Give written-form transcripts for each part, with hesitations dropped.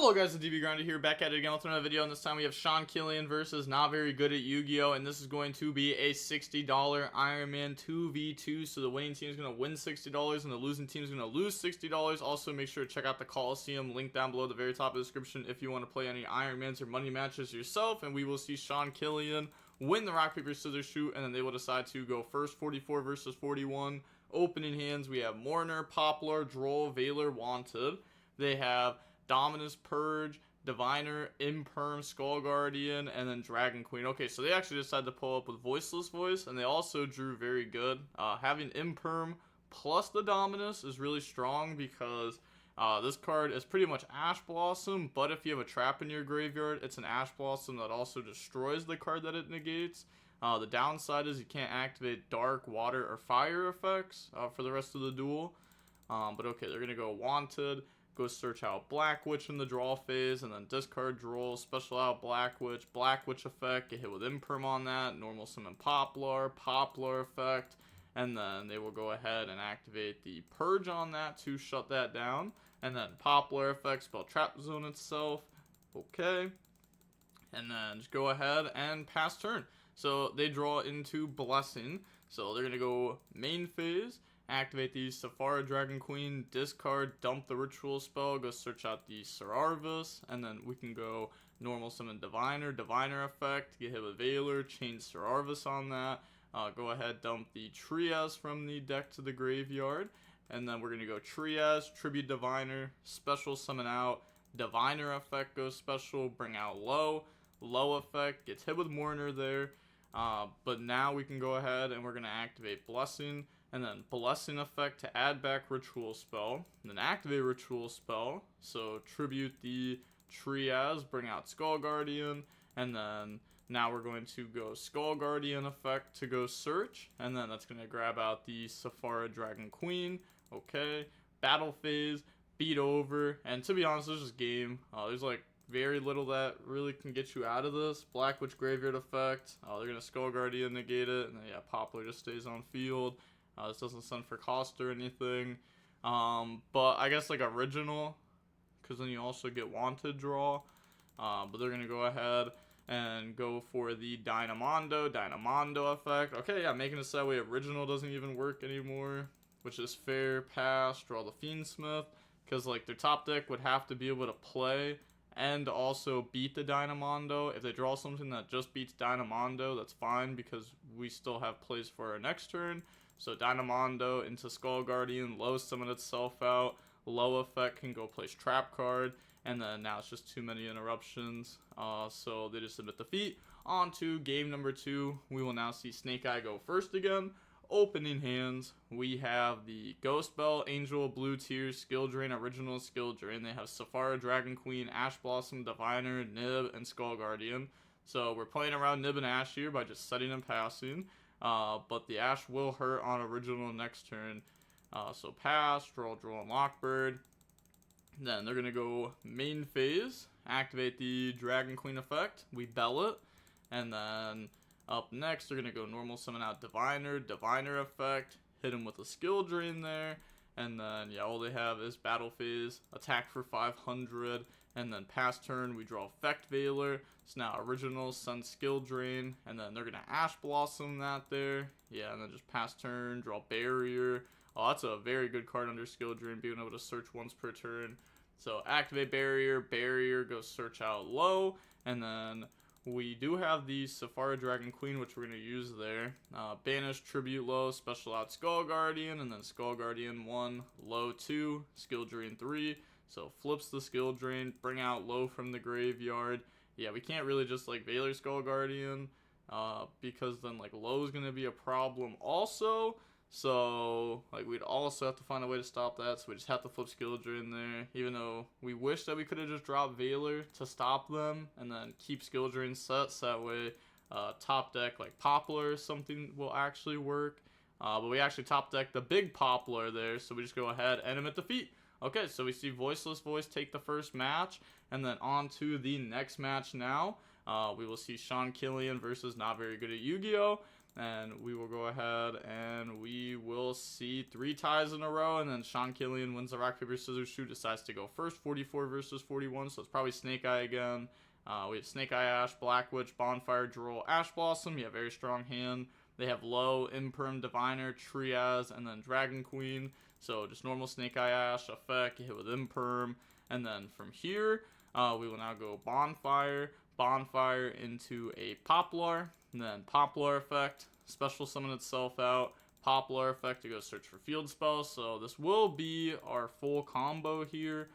Hello guys, the DB Grinder here, back at it again with another video, and this time we have Sean Killian versus Not Very Good at Yu-Gi-Oh! And this is going to be a $60 Iron Man 2v2, so the winning team is going to win $60 and the losing team is going to lose $60. Also, make sure to check out the Coliseum, link down below at the very top of the description if you want to play any Iron Mans or money matches yourself, and we will see Sean Killian win the rock, paper, scissors, shoot, and then they will decide to go first, 44 versus 41. Opening hands, we have Mourner, Poplar, Droll, Veiler, Wanted. They have Dominus, Purge, Diviner, Imperm, Skull Guardian, and then Dragon Queen. Okay, so they actually decided to pull up with Voiceless Voice, and they also drew very good. Having Imperm plus the Dominus is really strong because this card is pretty much Ash Blossom, but if you have a trap in your graveyard, it's an Ash Blossom that also destroys the card that it negates. The downside is you can't activate Dark, Water, or Fire effects for the rest of the duel. But okay, they're going to go Wanted. Go search out Black Witch in the draw phase, and then discard Droll, special out Black Witch effect, get hit with Imperm on that, normal summon Poplar effect, and then they will go ahead and activate the Purge on that to shut that down, and then Poplar effect, spell Trap Zone itself, okay, and then just go ahead and pass turn. So they draw into Blessing, so they're going to go main phase, activate the Safara Dragon Queen, discard, dump the ritual spell, go search out the Sararvis, and then we can go normal summon Diviner effect, get hit with Veiler, change Sararvis on that, go ahead, dump the Trias from the deck to the graveyard, and then we're going to go Trias, tribute Diviner, special summon out, Diviner effect goes special, bring out Low effect, gets hit with Mourner there, but now we can go ahead and we're going to activate Blessing, and then Blessing effect to add back Ritual Spell, and then activate Ritual Spell, so tribute the Trias, bring out Skull Guardian, and then now we're going to go Skull Guardian effect to go search, and then that's going to grab out the Safara Dragon Queen, okay, battle phase, beat over, and to be honest, this is game, there's like very little that really can get you out of this. Black Witch Graveyard effect, they're going to Skull Guardian negate it, and then yeah, Poplar just stays on field. This doesn't send for cost or anything, but I guess like original, because then you also get Wanted draw, but they're going to go ahead and go for the Dynamondo effect. Okay, yeah, making it so that way original doesn't even work anymore, which is fair, pass, draw the Fiendsmith, because like their top deck would have to be able to play and also beat the Dynamondo. If they draw something that just beats Dynamondo, that's fine, because we still have plays for our next turn. So Dynamondo into Skull Guardian, Low summon itself out, Low effect can go place Trap card, and then now it's just too many interruptions, so they just submit defeat. On to game number 2, we will now see Snake Eye go first again. Opening hands, we have the Ghost Bell, Angel, Blue Tears, Skill Drain, Original, Skill Drain. They have Safara Dragon Queen, Ash Blossom, Diviner, Nib, and Skull Guardian. So we're playing around Nib and Ash here by just setting and passing. But the Ash will hurt on original next turn. So pass, draw, and Lockbird. Then they're going to go main phase, activate the Dragon Queen effect. We bell it. And then up next, they're going to go normal summon out Diviner effect. Hit him with a skill drain there. And then, yeah, all they have is battle phase, attack for 500. And then pass turn, we draw effect Veiler. So now original, send skill drain, and then they're going to Ash Blossom that there. Yeah, and then just pass turn, draw barrier. Oh, that's a very good card under skill drain, being able to search once per turn. So activate barrier, go search out Low, and then we do have the Safara Dragon Queen, which we're going to use there. Banish, tribute Low, special out Skull Guardian, and then Skull Guardian 1, Low 2, skill drain 3. So flips the skill drain, bring out Low from the graveyard. Yeah, we can't really just like Veiler Skull Guardian, because then like Low is going to be a problem also. So like we'd also have to find a way to stop that. So we just have to flip skill drain there, even though we wish that we could have just dropped Veiler to stop them and then keep skill drain set, so that way top deck like Poplar or something will actually work. But we actually top deck the big Poplar there, so we just go ahead and end him at defeat. Okay, so we see Voiceless Voice take the first match, and then on to the next match now. We will see Sean Killian versus Not Very Good at Yu-Gi-Oh! And we will go ahead and we will see 3 ties in a row. And then Sean Killian wins the rock, paper, scissors, shoot, decides to go first. 44 versus 41. So it's probably Snake Eye again. We have Snake Eye Ash, Black Witch, Bonfire, Droll, Ash Blossom. Yeah, very strong hand. They have Low, Imperm, Diviner, Triaz, and then Dragon Queen. So just normal Snake Eye Ash effect, hit with Imperm. And then from here, we will now go Bonfire into a Poplar. And then Poplar effect, special summon itself out. Poplar effect to go search for field spells. So this will be our full combo here.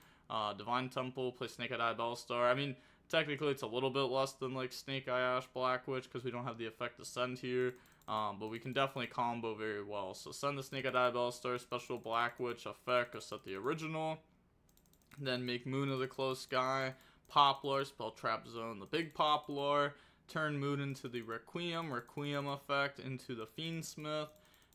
Divine Temple, play Snake Eye Bellstar. I mean, technically it's a little bit less than like Snake Eye Ash Black Witch because we don't have the effect to send here. But we can definitely combo very well. So send the Snake Eye Bellstar, special Black Witch effect, go set the original. Then make Moon of the Close Sky, Poplar, spell Trap Zone, the big Poplar. Turn Moon into the Requiem effect into the Fiendsmith.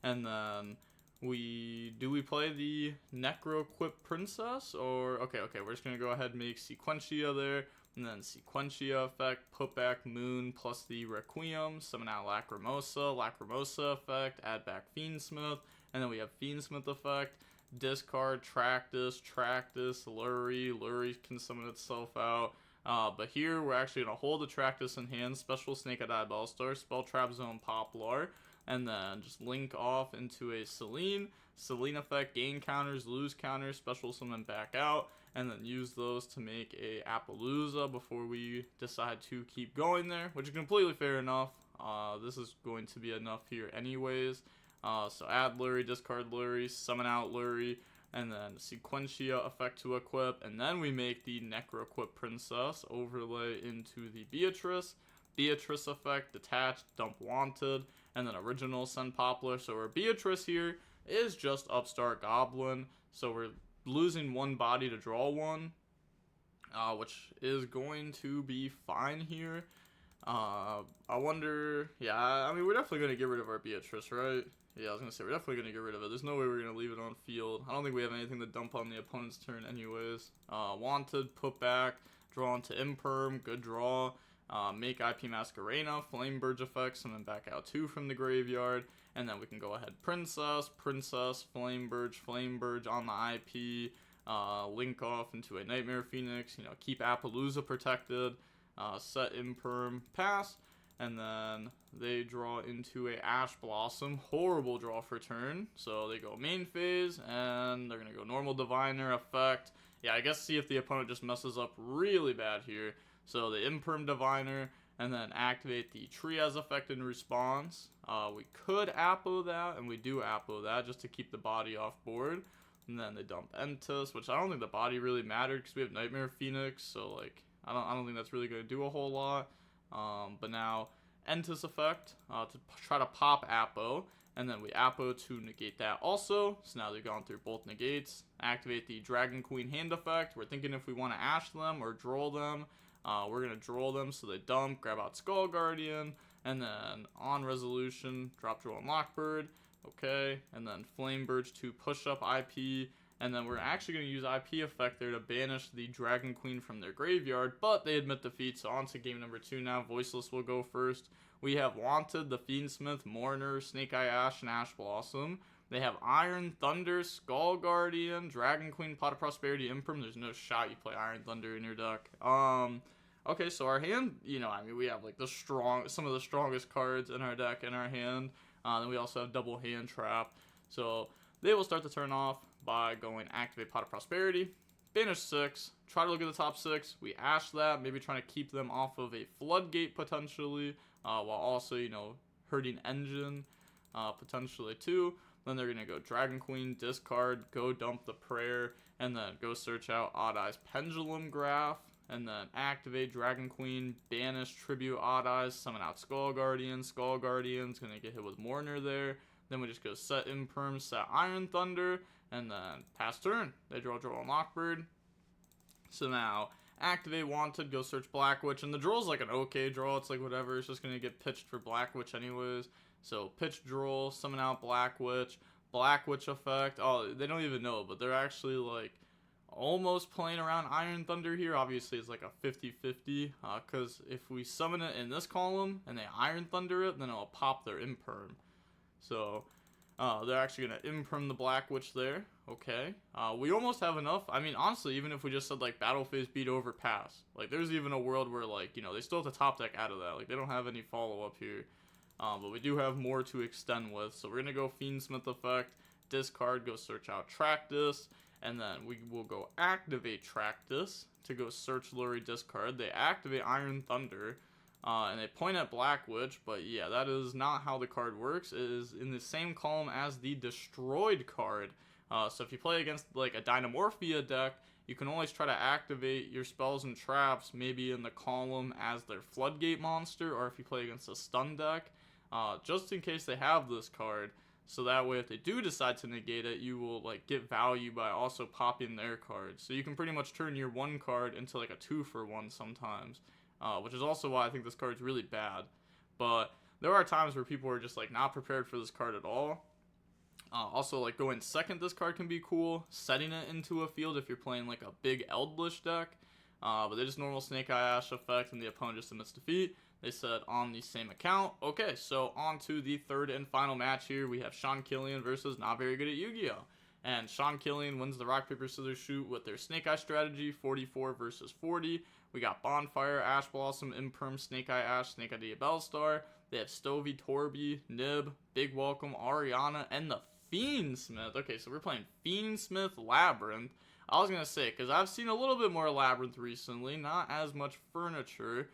And then we play the Necroquip Princess? Or, okay, we're just going to go ahead and make Sequentia there. And then Sequentia effect, put back Moon plus the Requiem, summon out Lacrimosa effect, add back Fiendsmith, and then we have Fiendsmith effect, discard, Tractus, Lurie can summon itself out. But here we're actually going to hold the Tractus in hand, special Snake Eye Bellstar, spell Trap Zone Poplar, and then just link off into a Selene effect, gain counters, lose counters, special summon back out, and then use those to make a Appaloosa before we decide to keep going there, which is completely fair enough. This is going to be enough here anyways. So add Lurie, discard Lurie, summon out Lurie, and then Sequentia effect to equip, and then we make the Necroquip Princess, overlay into the Beatrice effect, detach, dump Wanted, and then original, send Poplar. So our Beatrice here is just Upstart Goblin, so we're losing one body to draw one, which is going to be fine here. I wonder, yeah, I mean, we're definitely going to get rid of our Beatrice, right? Yeah, I was going to say, we're definitely going to get rid of it. There's no way we're going to leave it on field. I don't think we have anything to dump on the opponent's turn anyways. Wanted, put back, draw into Imperm, good draw. Make IP Masquerena, Flame Burge effects, and then back out 2 from the graveyard. And then we can go ahead Princess, Flame Burge on the IP, link off into a Nightmare Phoenix, keep Appaloosa protected, set Imperm, pass, and then they draw into a Ash Blossom, horrible draw for turn, so they go main phase, and they're going to go normal Diviner effect. Yeah, I guess see if the opponent just messes up really bad here. So the Imperm Diviner, and then activate the Triaz effect in response. We could Appo that, and we do Appo that just to keep the body off board. And then they dump Entus, which I don't think the body really mattered because we have Nightmare Phoenix, so like I don't think that's really going to do a whole lot. But now Entus effect to try to pop Appo, and then we Appo to negate that also. So now they've gone through both negates. Activate the Dragon Queen hand effect. We're thinking if we want to Ash them or draw them. We're going to draw them, so they dump, grab out Skull Guardian, and then on resolution, drop Droll and Lockbird, okay, and then Flame Burge to push up IP, and then we're actually going to use IP effect there to banish the Dragon Queen from their graveyard, but they admit defeat, so on to game number 2 now. Voiceless will go first. We have Wanted, the Fiendsmith, Mourner, Snake Eye Ash, and Ash Blossom. They have Iron Thunder, Skull Guardian, Dragon Queen, Pot of Prosperity, Imperm. There's no shot you play Iron Thunder in your deck. Okay, so our hand, I mean, we have like some of the strongest cards in our deck in our hand. Then we also have double hand trap. So they will start the turn off by going activate Pot of Prosperity, banish 6, try to look at the top 6. We Ash that, maybe trying to keep them off of a Floodgate potentially, while also, hurting Engine potentially too. Then they're going to go Dragon Queen, discard, go dump the Prayer, and then go search out Odd Eyes Pendulum Graph. And then activate Dragon Queen, banish Tribute Odd Eyes, summon out Skull Guardian. Skull Guardian's going to get hit with Mourner there. Then we just go set Imperm, set Iron Thunder, and then pass turn. They draw and Lockbird. So now, activate Wanted, go search Black Witch, and the draw's like an okay draw. It's like whatever, it's just going to get pitched for Black Witch anyways. So pitch draw, summon out Black Witch effect. Oh, they don't even know, but they're actually like almost playing around Iron Thunder here. Obviously, it's like a 50-50, because if we summon it in this column and they Iron Thunder it, then it'll pop their Imperm. So, they're actually going to Imperm the Black Witch there. Okay. We almost have enough. I mean, honestly, even if we just said, like, Battle Phase Beat Overpass, like, there's even a world where, like, you know, they still have the top deck out of that. Like, they don't have any follow-up here. But we do have more to extend with. So, we're going to go Fiendsmith effect, discard, go search out Tractus, and then we will go activate Tractus to go search Lurie, discard. They activate Iron Thunder. And they point at Black Witch, but yeah, that is not how the card works. It is in the same column as the destroyed card. So if you play against like a Dynamorphia deck, you can always try to activate your spells and traps maybe in the column as their Floodgate monster, or if you play against a stun deck, just in case they have this card. So that way, if they do decide to negate it, you will like get value by also popping their cards. So you can pretty much turn your one card into like a 2-for-1 sometimes. Which is also why I think this card is really bad. But there are times where people are just like not prepared for this card at all. Also, like going second, this card can be cool. Setting it into a field if you're playing like a big Eldritch deck. But they just normal Snake Eye Ash effect and the opponent just admits defeat. They said on the same account. Okay, so on to the third and final match here. We have Sean Killian versus Not Very Good at Yu-Gi-Oh! And Sean Killian wins the rock, paper, scissors, shoot with their Snake Eye strategy, 44 versus 40. We got Bonfire, Ash Blossom, Imperm, Snake Eye Ash, Snake Eye Bellstar. They have Stovey, Torby, Nib, Big Welcome, Ariana, and the Fiendsmith. Okay, so we're playing Fiendsmith Labyrinth. I was going to say, because I've seen a little bit more Labyrinth recently. Not as much furniture,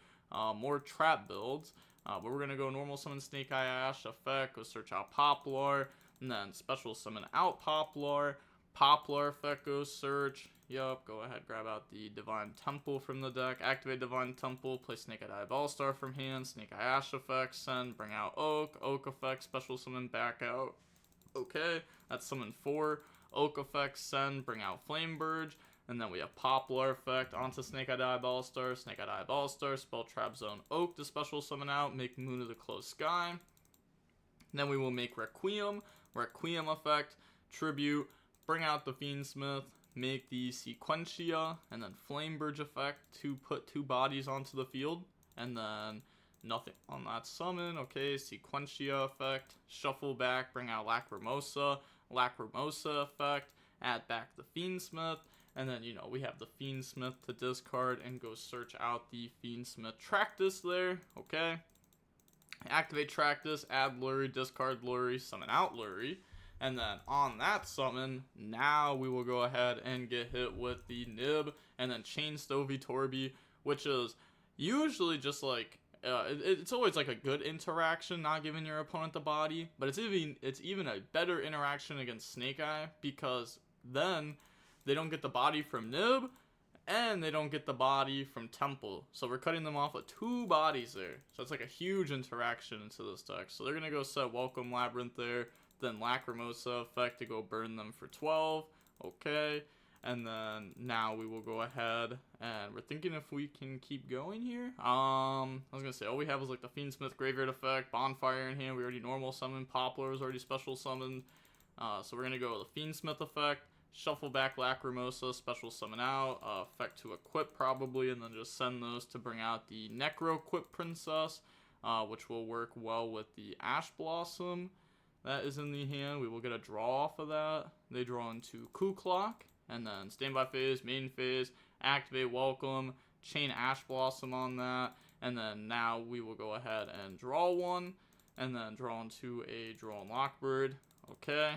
more trap builds. But we're going to go normal summon Snake Eye Ash, effect, go search out Poplar, and then special summon out Poplar. Poplar effect, go search. Yup, go ahead, grab out the Divine Temple from the deck, activate Divine Temple, play Snake Eye Bellstar from hand, Snake Eye Ash effect, send, bring out Oak, Oak effect, special summon back out. Okay, that's summon 4, Oak effect, send, bring out Flamebird, and then we have Poplar effect onto Snake Eye Bellstar, Snake Eye Bellstar, spell Trap Zone Oak to special summon out, make Moon of the Closed Sky. Then we will make Requiem, Requiem effect, tribute, bring out the Fiendsmith, make the Sequentia, and then Flamebird effect to put 2 bodies onto the field, and then nothing on that summon. Okay, Sequentia effect, shuffle back, bring out Lacrimosa, Lacrimosa effect, add back the Fiendsmith, and then, you know, we have the Fiendsmith to discard and go search out the Fiendsmith Tractus there. Okay, activate Tractus, add Lurie, discard Lurie, summon out Lurie. And then on that summon, now we will go ahead and get hit with the Nib and then chain Stovey Torby, which is usually just like, it's always like a good interaction, not giving your opponent the body, but it's even a better interaction against Snake Eye, because then they don't get the body from Nib and they don't get the body from Temple. So we're cutting them off with 2 bodies there. So it's like a huge interaction into this deck. So they're going to go set Welcome Labyrinth there. Then Lacrimosa effect to go burn them for 12. Okay, and then now we will go ahead and we're thinking if we can keep going here. I was gonna say all we have is like the Fiendsmith Graveyard effect, Bonfire in hand. We already normal summoned, Poplar was already special summoned. So we're gonna go with the Fiendsmith effect, shuffle back Lacrimosa, special summon out, effect to equip probably, and then just send those to bring out the Necro Equip Princess, which will work well with the Ash Blossom. That is in the hand. We will get a draw off of that. They draw into Coup Clock, and then standby phase, main phase, activate Welcome, chain Ash Blossom on that, and then now we will go ahead and draw one, and then draw into a Draw and Lockbird. Okay.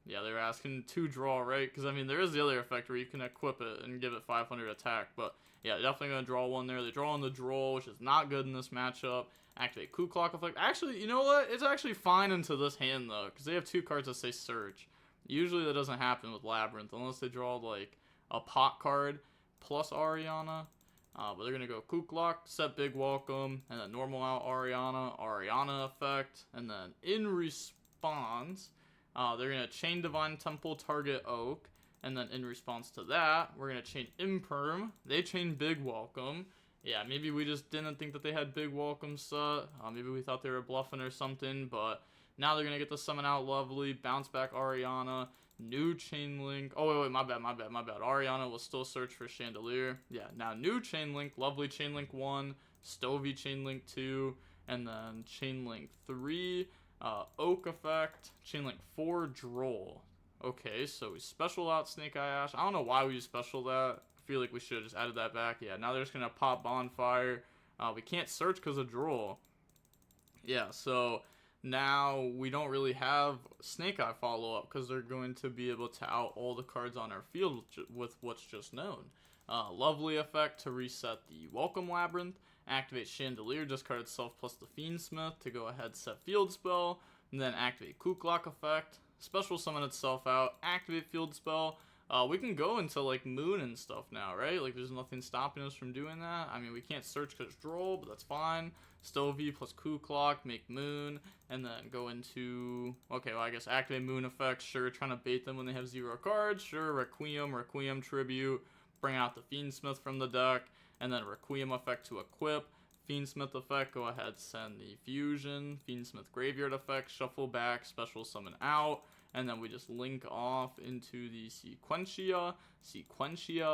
Yeah, they were asking to draw, right? Because, I mean, there is the other effect where you can equip it and give it 500 attack, but yeah, definitely going to draw one there. They draw on the draw, which is not good in this matchup. Activate Coup Clock effect. Actually, you know what? It's actually fine into this hand, though, because they have 2 cards that say Search. Usually that doesn't happen with Labyrinth, unless they draw, like, a pot card plus Ariana. But they're going to go Coup Clock, set Big Welcome, and then normal out Ariana, Ariana effect, and then in response, they're going to chain Divine Temple, target Oak, and then in response to that, we're going to chain Imperm. They chain Big Welcome. Yeah, maybe we just didn't think that they had Big Welcome set. Maybe we thought they were bluffing or something, but now they're going to get the summon out Lovely, bounce back Ariana, New chain link. Oh wait, my bad. Ariana will still search for chandelier. Yeah, now new chain link, lovely chain link 1, Stovey chain link 2, and then chain link 3, oak effect, chain link 4, droll. Okay, so we special out Snake Eye Ash. I don't know why we special that. I feel like we should have just added that back. Yeah, now they're just gonna pop bonfire. We can't search because of droll. Yeah, so now we don't really have Snake Eye follow-up because they're going to be able to out all the cards on our field with what's just known. Lovely effect to reset the Welcome Labyrinth. Activate Chandelier, discard itself plus the Fiendsmith to go ahead set field spell. And then activate Kuklock effect. Special summon itself out. Activate field spell. We can go into like Moon and stuff now, right? Like there's nothing stopping us from doing that. I mean, we can't search because droll, but that's fine. Stovey plus Kuklock, make Moon, and then go into, okay, well I guess activate Moon effect, sure, trying to bait them when they have 0 cards, sure, Requiem tribute, bring out the Fiendsmith from the deck, and then Requiem effect to equip. Fiendsmith effect, go ahead, send the fusion. Fiendsmith graveyard effect, shuffle back, special summon out, and then we just link off into the Sequentia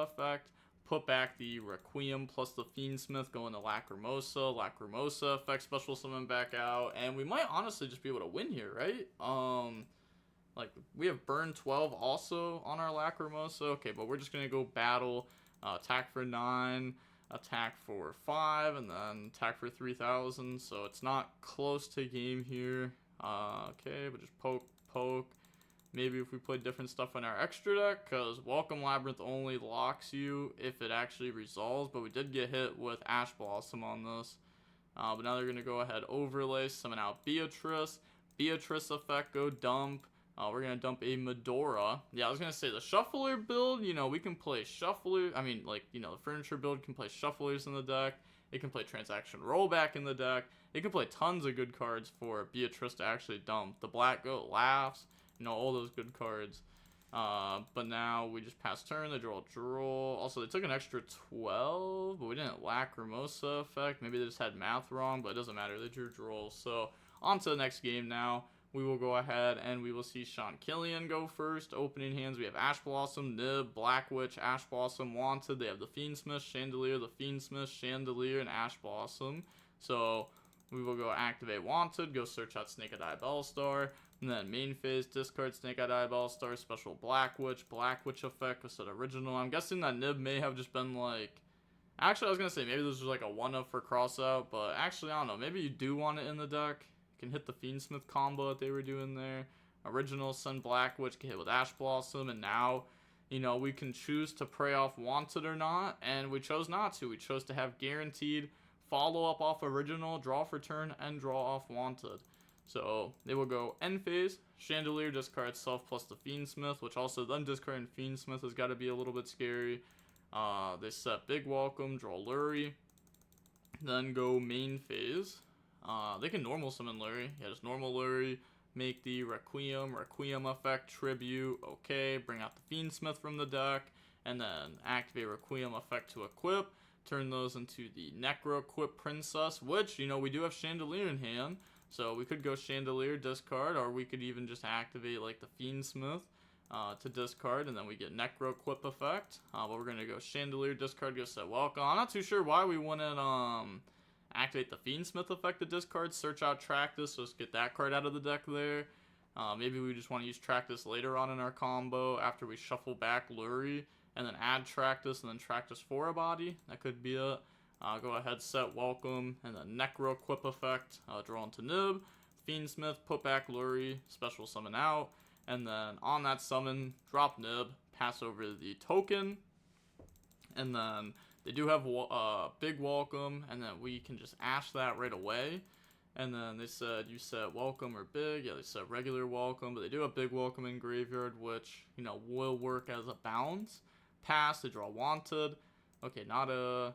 effect, put back the Requiem plus the Fiendsmith, go into Lacrimosa effect, special summon back out, and we might honestly just be able to win here, right? Like, we have burn 12 also on our Lacrimosa, okay, but we're just gonna go battle, attack for 9, attack for 5, and then attack for 3,000, so it's not close to game here. Okay, but just poke. Maybe if we play different stuff in our extra deck, because Welcome Labyrinth only locks you if it actually resolves, but we did get hit with Ash Blossom on this. But now they're going to go ahead, overlay, summon out Beatrice effect, go dump. We're going to dump a Medora. Yeah, I was going to say, the Shuffler build, you know, we can play Shuffler. I mean, like, you know, the Furniture build can play Shufflers in the deck. It can play Transaction Rollback in the deck. It can play tons of good cards for Beatrice to actually dump. The Black Goat Laughs. You know, all those good cards. But now we just pass turn, they draw. Also, they took an extra 12, but we didn't Lacrimosa effect. Maybe they just had math wrong, but it doesn't matter. They drew draw. So, on to the next game now. We will go ahead and we will see Sean Killian go first. Opening hands, we have Ash Blossom, Nib, Black Witch, Ash Blossom, Wanted. They have the Fiendsmith, Chandelier, the Fiendsmith, Chandelier, and Ash Blossom. So, we will go activate Wanted, go search out Snake Eye Bellstar. And then main phase, discard Snake Eye Bellstar, special Black Witch effect, was that original. I'm guessing that Nib may have just been like, actually I was going to say maybe this was like a 1-up for crossout, but actually I don't know, maybe you do want it in the deck. You can hit the Fiendsmith combo that they were doing there. Original, send Black Witch, get hit with Ash Blossom, and now, you know, we can choose to prey off Wanted or not, and we chose not to. We chose to have guaranteed follow up off original, draw for turn, and draw off Wanted. So they will go end phase, Chandelier, discard itself plus the Fiendsmith, which also then discarding Fiendsmith has got to be a little bit scary. They set Big Welcome, draw Lurie, then go main phase. They can normal summon Lurie, yeah, just normal Lurie, make the Requiem effect, tribute, okay, bring out the Fiendsmith from the deck, and then activate Requiem effect to equip, turn those into the Necro Equip Princess, which, you know, we do have Chandelier in hand. So we could go Chandelier, discard, or we could even just activate like the Fiendsmith to discard, and then we get Necro Equip effect. But we're going to go Chandelier, discard, go set Welcome. I'm not too sure why we wouldn't activate the Fiendsmith effect to discard, search out Tractus, so let's get that card out of the deck there. Maybe we just want to use Tractus later on in our combo after we shuffle back Lurie, and then add Tractus, and then Tractus for a body. That could be it. Go ahead, set Welcome, and then Necro Equip effect, draw into Nib, Fiendsmith, put back Lurie, special summon out, and then on that summon, drop Nib, pass over the token, and then they do have Big Welcome, and then we can just Ash that right away. And then they said you set Welcome or Big, yeah, they said regular Welcome, but they do have Big Welcome in graveyard, which, you know, will work as a bounce. Pass, they draw Wanted. Okay, not a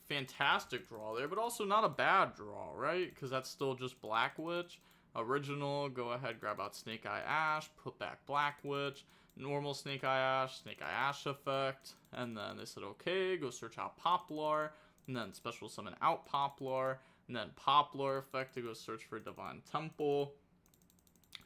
fantastic draw there, but also not a bad draw, right? Because that's still just Black Witch. Original, go ahead, grab out Snake Eye Ash, put back Black Witch, normal Snake Eye Ash effect, and then they said, okay, go search out Poplar, and then special summon out Poplar, and then Poplar effect to go search for Divine Temple,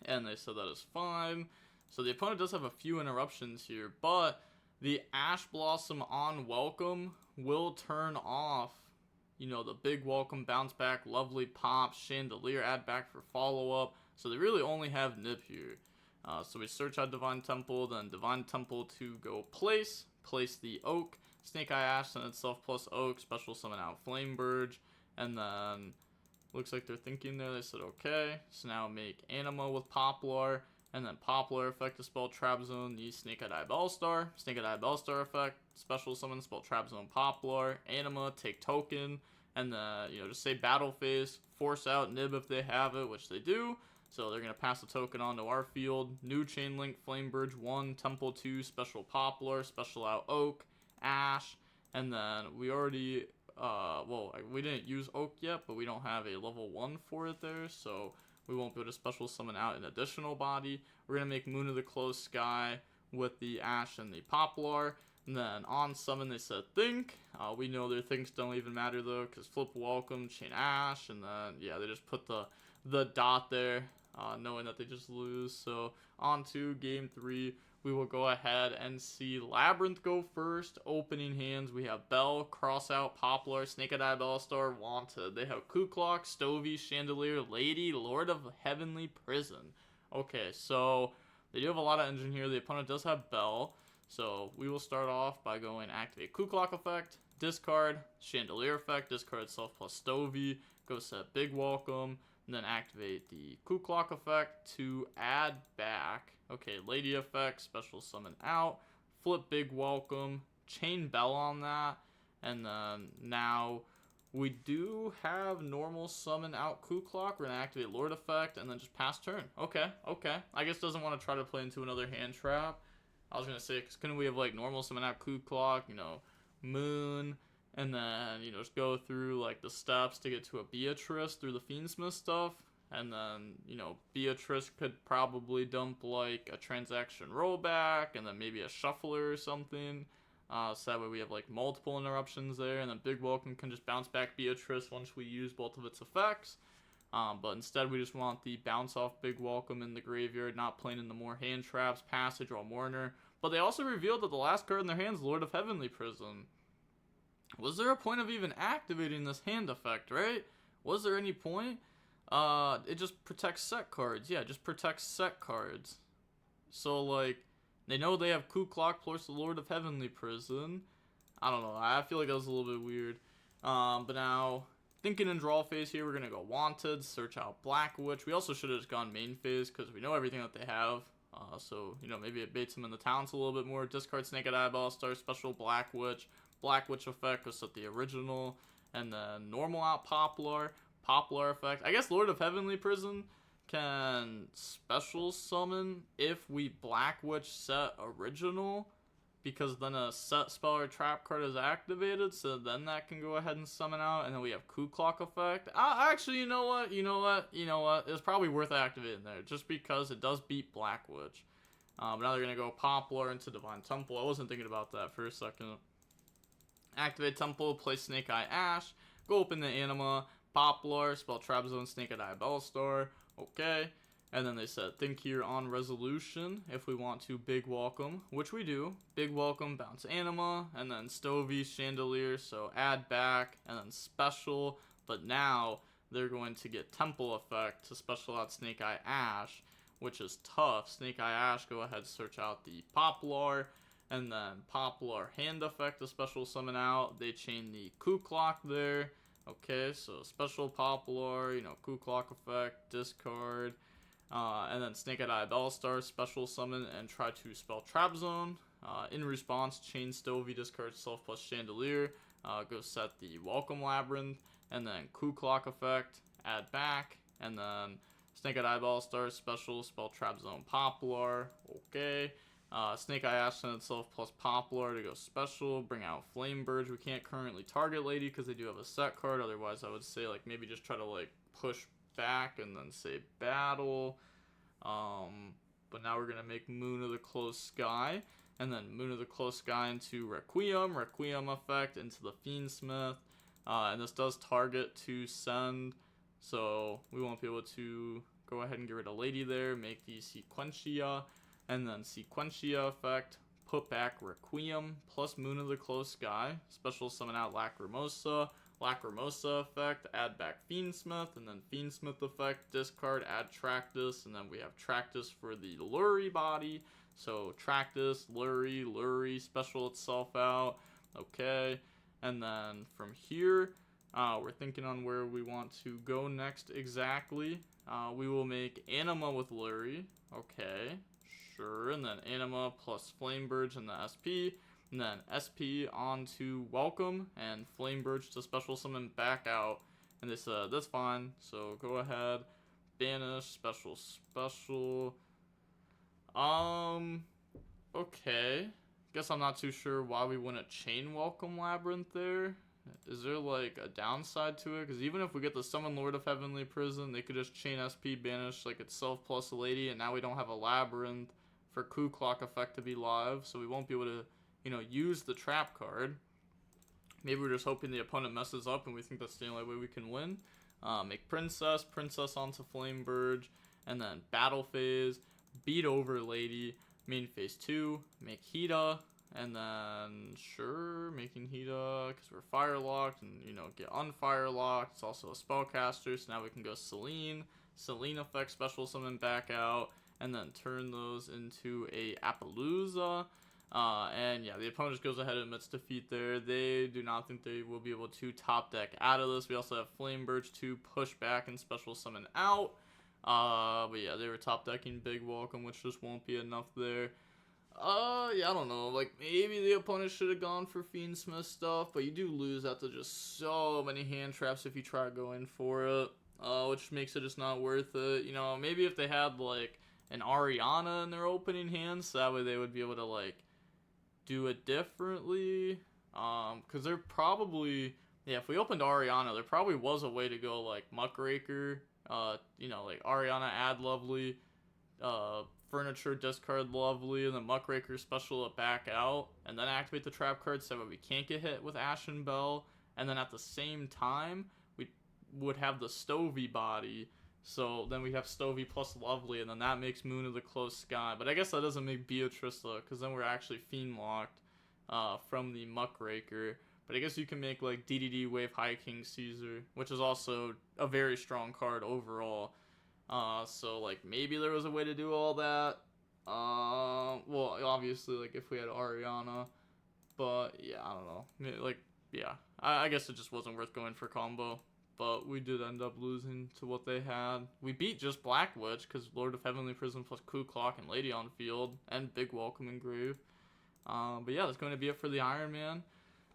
and they said that is fine. So the opponent does have a few interruptions here, but the Ash Blossom on welcome will turn off, you know, the big welcome, bounce back, lovely pop, chandelier, add back for follow-up. So they really only have nip here. So we search out Divine Temple, then Divine Temple to go place the Oak, Snake Eye Ash, and itself plus Oak, special summon out Flame Burge, and then looks like they're thinking there, they said okay. So now make Anima with Poplar, and then Poplar effect to spell Trap Zone the Snake Eye Bellstar, Snake Eye Bellstar effect, special summon spell Trap Zone Poplar, Anima, take token, and then, you know, just say Battle Phase, force out Nib if they have it, which they do. So they're going to pass the token onto our field. New Chain Link, Flame Burge 1, Temple 2, Special Poplar, Special out Oak, Ash, and then we already, well, we didn't use Oak yet, but we don't have a level 1 for it there, so we won't be able to special summon out an additional body. We're going to make Moon of the Closed Sky with the Ash and the Poplar. And then on summon they said think. We know their things don't even matter though, because flip welcome, chain Ash, and then yeah, they just put the dot there, knowing that they just lose. So on to game 3, we will go ahead and see Labyrinth go first. Opening hands, we have Bell, Cross Out, Poplar, Snake Eye Bellstar, Wanted. They have Kuklock, Stovey, Chandelier, Lady, Lord of Heavenly Prison. Okay, so they do have a lot of engine here. The opponent does have Bell. So we will start off by going activate Kuklock effect, discard, Chandelier effect, discard itself plus Stovey, go set Big Welcome, and then activate the Kuklock effect to add back. Okay, Lady effect, special summon out, flip Big Welcome, chain Bell on that, and then now we do have normal summon out Kuklock. We're going to activate Lord effect and then just pass turn. Okay. I guess doesn't want to try to play into another hand trap. I was going to say, because couldn't we have, like, normal summon out Kuklock, you know, Moon, and then, you know, just go through, like, the steps to get to a Beatrice through the Fiendsmith stuff, and then, you know, Beatrice could probably dump, like, a transaction rollback, and then maybe a shuffler or something, so that way we have, like, multiple interruptions there, and then Big Welcome can just bounce back Beatrice once we use both of its effects. But instead we just want the bounce off Big Welcome in the graveyard, not playing into more hand traps, Passage, or Mourner. But they also revealed that the last card in their hands, Lord of Heavenly Prison. Was there a point of even activating this hand effect, right? Was there any point? It just protects set cards. Yeah, it just protects set cards. So, like, they know they have Kuklock plus the Lord of Heavenly Prison. I don't know. I feel like that was a little bit weird. But now, thinking in draw phase here, we're going to go Wanted, search out Black Witch. We also should have just gone main phase because we know everything that they have. So, you know, maybe it baits them in the talents a little bit more. Discard Snake Eye Bellstar, special Black Witch. Black Witch effect goes at the original. And then normal out Poplar. Poplar effect. I guess Lord of Heavenly Prison can special summon if we Black Witch set original, because then a set spell or trap card is activated, so then that can go ahead and summon out, and then we have Kuklock effect. Actually, you know what? It's probably worth activating there, just because it does beat Black Witch. But now they're going to go Poplar into Divine Temple. I wasn't thinking about that for a second. Activate Temple, play Snake Eye Ash, go open the Anima, Poplar, spell Trap Zone, Snake Eye Bellstar, okay. And then they said, think here on resolution if we want to Big Welcome, which we do. Big Welcome, bounce Anima, and then Stovey, Chandelier, so add back, and then special. But now they're going to get Temple effect to special out Snake Eye Ash, which is tough. Snake Eye Ash, go ahead, search out the Poplar, and then Poplar hand effect to special summon out. They chain the Kuklock there. Okay, so special Poplar, you know, Kuklock effect, discard. And then Snake Eye Bellstar, special summon, and try to spell Trap Zone. In response, chain Stovey, discard self plus Chandelier. Go set the Welcome Labyrinth, and then Kuklock effect, add back, and then Snake Eye Bellstar, special, spell Trap Zone Poplar. Okay. Snake Eye Ash itself plus Poplar to go special. Bring out Flame Burge. We can't currently target Lady because they do have a set card. Otherwise, I would say like maybe just try to like push back and then say battle. But now we're gonna make Moon of the Closed Sky, and then Moon of the Closed Sky into Requiem effect into the Fiendsmith, and this does target to send, so we won't be able to go ahead and get rid of Lady there. Make the Sequentia, And then Sequentia effect, put back Requiem plus Moon of the Close Sky. Special summon out Lacrimosa. Lacrimosa effect, add back Fiendsmith, and then Fiendsmith effect, discard, add Tractus, and then we have Tractus for the Lurie body. So Tractus, Lurie, special itself out. Okay, and then from here, we're thinking on where we want to go next exactly. We will make Anima with Lurie. Okay, sure, and then Anima plus Flamebird in the SP. And then SP onto Welcome and Flamebird to special summon back out. And they said, that's fine. So go ahead. Banish, special. Okay. Guess I'm not too sure why we wouldn't chain Welcome Labyrinth there. Is there like a downside to it? Because even if we get the Summon Lord of Heavenly Prison, they could just chain SP Banish like itself plus a lady. And now we don't have a Labyrinth for Coup Clock effect to be live. So we won't be able to, use the trap card. Maybe we're just hoping the opponent messes up and we think that's the only way we can win. Make Princess onto Flamebird, and then Battle Phase, beat over Lady, main phase 2, make Hida, and then sure, making Hida because we're fire locked, and get unfire locked. It's also a spellcaster, so now we can go Celine effect, special summon back out, and then turn those into a Appaloosa. And yeah, the opponent just goes ahead and admits defeat there. They do not think they will be able to top deck out of this. We also have Flamebird to push back and special summon out. But yeah, they were top decking Big Welcome, which just won't be enough there. Yeah, I don't know. Like, maybe the opponent should have gone for Fiendsmith stuff, but you do lose after just so many hand traps if you try going for it, which makes it just not worth it. Maybe if they had, like, an Ariana in their opening hands, so that way they would be able to, like, do it differently, because they're probably, if we opened Ariana, there probably was a way to go like Muckraker, like Ariana add Lovely, Furniture discard Lovely, and then Muckraker special it back out, and then activate the trap card so that we can't get hit with Ashen Bell, and then at the same time, we would have the Stovey body. So then we have Stovey plus Lovely, and then that makes Moon of the Close Sky. But I guess that doesn't make Beatrice, though, because then we're actually Fiend locked from the Muckraker. But I guess you can make, like, DDD Wave High King Caesar, which is also a very strong card overall. So, like, maybe there was a way to do all that. Well, obviously, like, if we had Ariana. But, yeah, I don't know. Like, yeah. I guess it just wasn't worth going for combo. But we did end up losing to what they had. We beat just Black Witch because Lord of Heavenly Prison plus Coup Clock and Lady on field and Big Welcome Engrave. But yeah, that's going to be it for the Iron Man.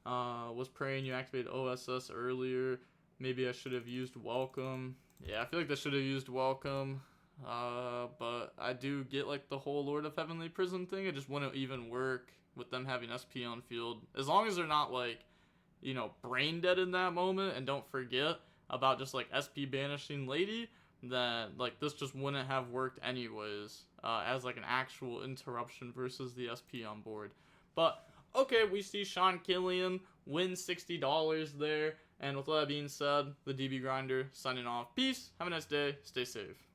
Was praying you activated OSS earlier. Maybe I should have used Welcome. Yeah, I feel like they should have used Welcome. But I do get like the whole Lord of Heavenly Prison thing. It just wouldn't even work with them having SP on field. As long as they're not like, brain dead in that moment and don't forget about just like SP banishing Lady, then like this just wouldn't have worked anyways, as like an actual interruption versus the SP on board. But okay, we see Sean Killian win $60 there, and with that being said, the DB Grinder signing off. Peace, have a nice day, stay safe.